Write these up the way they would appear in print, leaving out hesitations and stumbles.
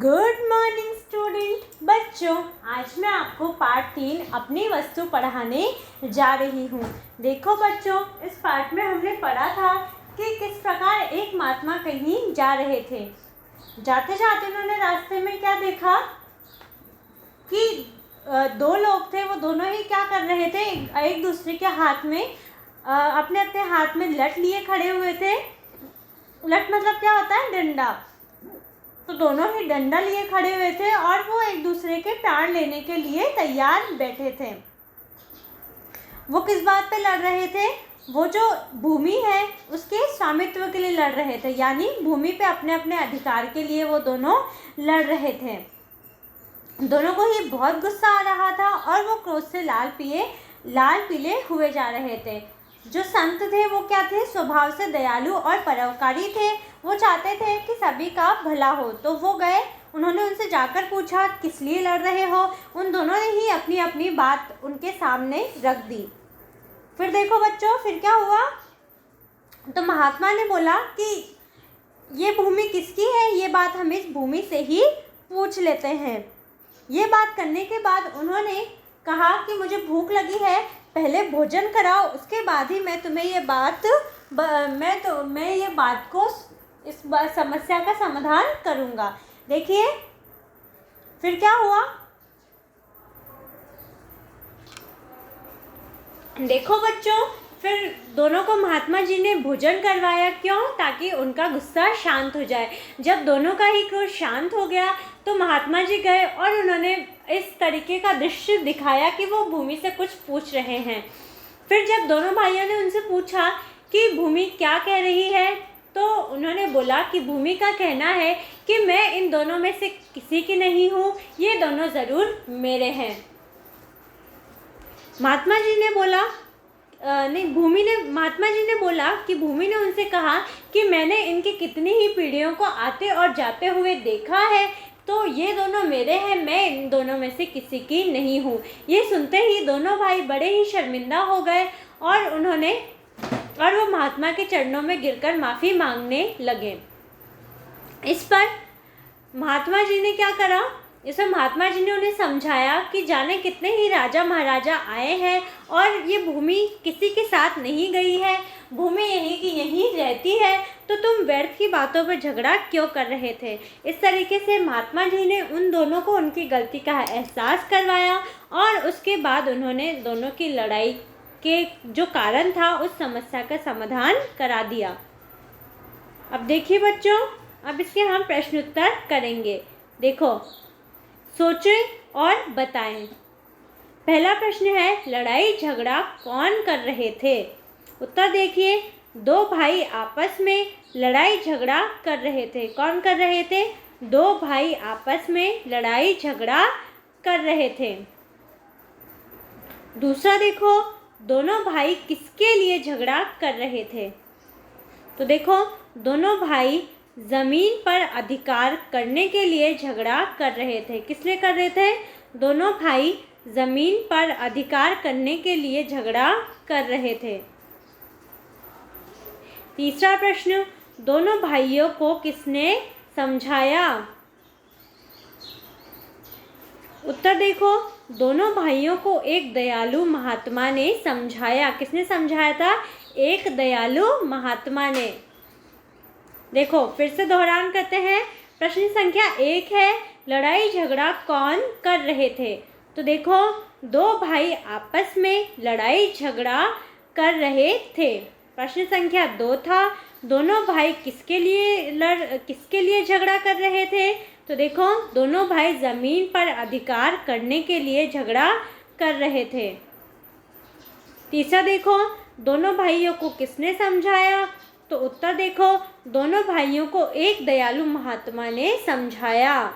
Good morning student बच्चों, आज मैं आपको पार्ट 3 अपनी वस्तु पढ़ाने जा रही हूँ। देखो बच्चों, इस पार्ट में हमने पढ़ा था कि किस प्रकार एक महात्मा कहीं जा रहे थे। जाते जाते उन्होंने रास्ते में क्या देखा कि दो लोग थे। वो दोनों ही क्या कर रहे थे, एक दूसरे के हाथ में अपने अपने हाथ में लठ लिए खड़े हुए थे। लठ मतलब क्या होता है, डंडा। तो दोनों ही डंडा लिए खड़े हुए थे और वो एक दूसरे के प्राण लेने के लिए तैयार बैठे थे। वो किस बात पे लड़ रहे थे? वो जो भूमि है उसके स्वामित्व के लिए लड़ रहे थे, यानी भूमि पे अपने अपने अधिकार के लिए वो दोनों लड़ रहे थे। दोनों को ही बहुत गुस्सा आ रहा था और वो क्रोध से लाल पीले हुए जा रहे थे। जो संत थे वो क्या थे, स्वभाव से दयालु और परोपकारी थे। वो चाहते थे कि सभी का भला हो। तो वो गए, उन्होंने उनसे जाकर पूछा किस लिए लड़ रहे हो। उन दोनों ने ही अपनी अपनी बात उनके सामने रख दी। फिर देखो बच्चों, फिर क्या हुआ। तो महात्मा ने बोला कि ये भूमि किसकी है, ये बात हम इस भूमि से ही पूछ लेते हैं। ये बात करने के बाद उन्होंने कहा कि मुझे भूख लगी है, पहले भोजन कराओ, उसके बाद ही मैं तुम्हें ये बात को इस समस्या का समाधान करूँगा। देखिए फिर क्या हुआ। देखो बच्चों, फिर दोनों को महात्मा जी ने भोजन करवाया। क्यों? ताकि उनका गुस्सा शांत हो जाए। जब दोनों का ही क्रोध शांत हो गया तो महात्मा जी गए और उन्होंने इस तरीके का दृश्य दिखाया कि वो भूमि से कुछ पूछ रहे हैं। फिर जब दोनों भाइयों ने उनसे पूछा कि भूमि क्या कह रही है, तो उन्होंने बोला कि भूमि का कहना है कि मैं इन दोनों में से किसी की नहीं हूँ, ये दोनों ज़रूर मेरे हैं। महात्मा जी ने बोला महात्मा जी ने बोला कि भूमि ने उनसे कहा कि मैंने इनकी कितनी ही पीढ़ियों को आते और जाते हुए देखा है, तो ये दोनों मेरे हैं, मैं इन दोनों में से किसी की नहीं हूँ। ये सुनते ही दोनों भाई बड़े ही शर्मिंदा हो गए और वो महात्मा के चरणों में गिरकर माफ़ी मांगने लगे। इस पर महात्मा जी ने क्या करा, इसमें महात्मा जी ने उन्हें समझाया कि जाने कितने ही राजा महाराजा आए हैं और ये भूमि किसी के साथ नहीं गई है, भूमि यहीं की यहीं रहती है, तो तुम व्यर्थ की बातों पर झगड़ा क्यों कर रहे थे। इस तरीके से महात्मा जी ने उन दोनों को उनकी गलती का एहसास करवाया और उसके बाद उन्होंने दोनों की लड़ाई के जो कारण था उस समस्या का समाधान करा दिया। अब देखिए बच्चों, अब इसके हम प्रश्न उत्तर करेंगे। देखो, सोचें और बताएं। पहला प्रश्न है, लड़ाई झगड़ा कौन कर रहे थे? उत्तर देखिए, दो भाई आपस में लड़ाई झगड़ा कर रहे थे। कौन कर रहे थे? दो भाई आपस में लड़ाई झगड़ा कर रहे थे। दूसरा देखो, दोनों भाई किसके लिए झगड़ा कर रहे थे? तो देखो, दोनों भाई ज़मीन पर अधिकार करने के लिए झगड़ा कर रहे थे। किस लिए कर रहे थे? दोनों भाई ज़मीन पर अधिकार करने के लिए झगड़ा कर रहे थे। तीसरा प्रश्न, दोनों भाइयों को किसने समझाया? उत्तर देखो, दोनों भाइयों को एक दयालु महात्मा ने समझाया। किसने समझाया था? एक दयालु महात्मा ने। देखो फिर से दोहरान करते हैं। प्रश्न संख्या 1 है, लड़ाई झगड़ा कौन कर रहे थे? तो देखो, दो भाई आपस में लड़ाई झगड़ा कर रहे थे। प्रश्न संख्या 2 था, दोनों भाई किसके लिए झगड़ा कर रहे थे? तो देखो, दोनों भाई ज़मीन पर अधिकार करने के लिए झगड़ा कर रहे थे। तीसरा देखो, दोनों भाइयों को किसने समझाया? तो उत्तर देखो, दोनों भाइयों को एक दयालु महात्मा ने समझाया।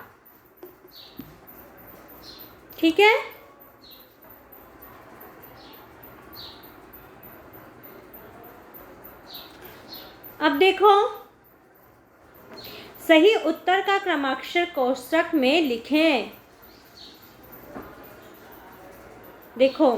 ठीक है। अब देखो, सही उत्तर का क्रमाक्षर कोष्ठक में लिखें। देखो,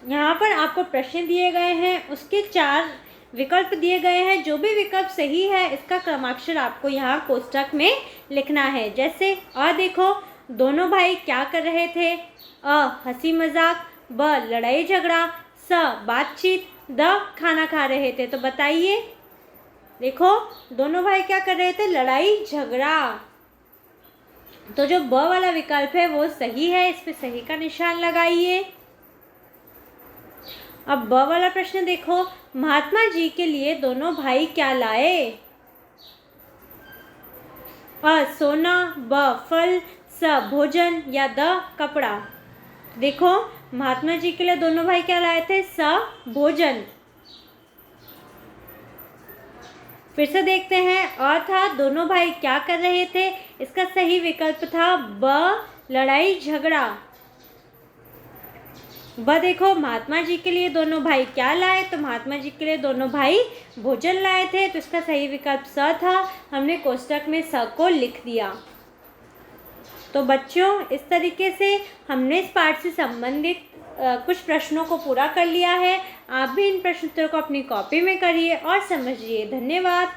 यहाँ पर आपको प्रश्न दिए गए हैं, उसके 4 विकल्प दिए गए हैं, जो भी विकल्प सही है इसका क्रमाक्षर आपको यहाँ कोष्टक में लिखना है। जैसे अ देखो, दोनों भाई क्या कर रहे थे? अ हंसी मजाक, ब लड़ाई झगड़ा, स बातचीत, द खाना खा रहे थे। तो बताइए, देखो दोनों भाई क्या कर रहे थे? लड़ाई झगड़ा। तो जो ब वाला विकल्प है वो सही है, इस पे सही का निशान लगाइए। अब ब वाला प्रश्न देखो, महात्मा जी के लिए दोनों भाई क्या लाए? अ सोना, ब फल, स भोजन या द कपड़ा। देखो महात्मा जी के लिए दोनों भाई क्या लाए थे? स भोजन। फिर से देखते हैं, अ था दोनों भाई क्या कर रहे थे? इसका सही विकल्प था ब लड़ाई झगड़ा। ब देखो, महात्मा जी के लिए दोनों भाई क्या लाए? तो महात्मा जी के लिए दोनों भाई भोजन लाए थे, तो इसका सही विकल्प स था। हमने कोष्टक में स को लिख दिया। तो बच्चों, इस तरीके से हमने इस पाठ से संबंधित कुछ प्रश्नों को पूरा कर लिया है। आप भी इन प्रश्नोत्तरों को अपनी कॉपी में करिए और समझिए। धन्यवाद।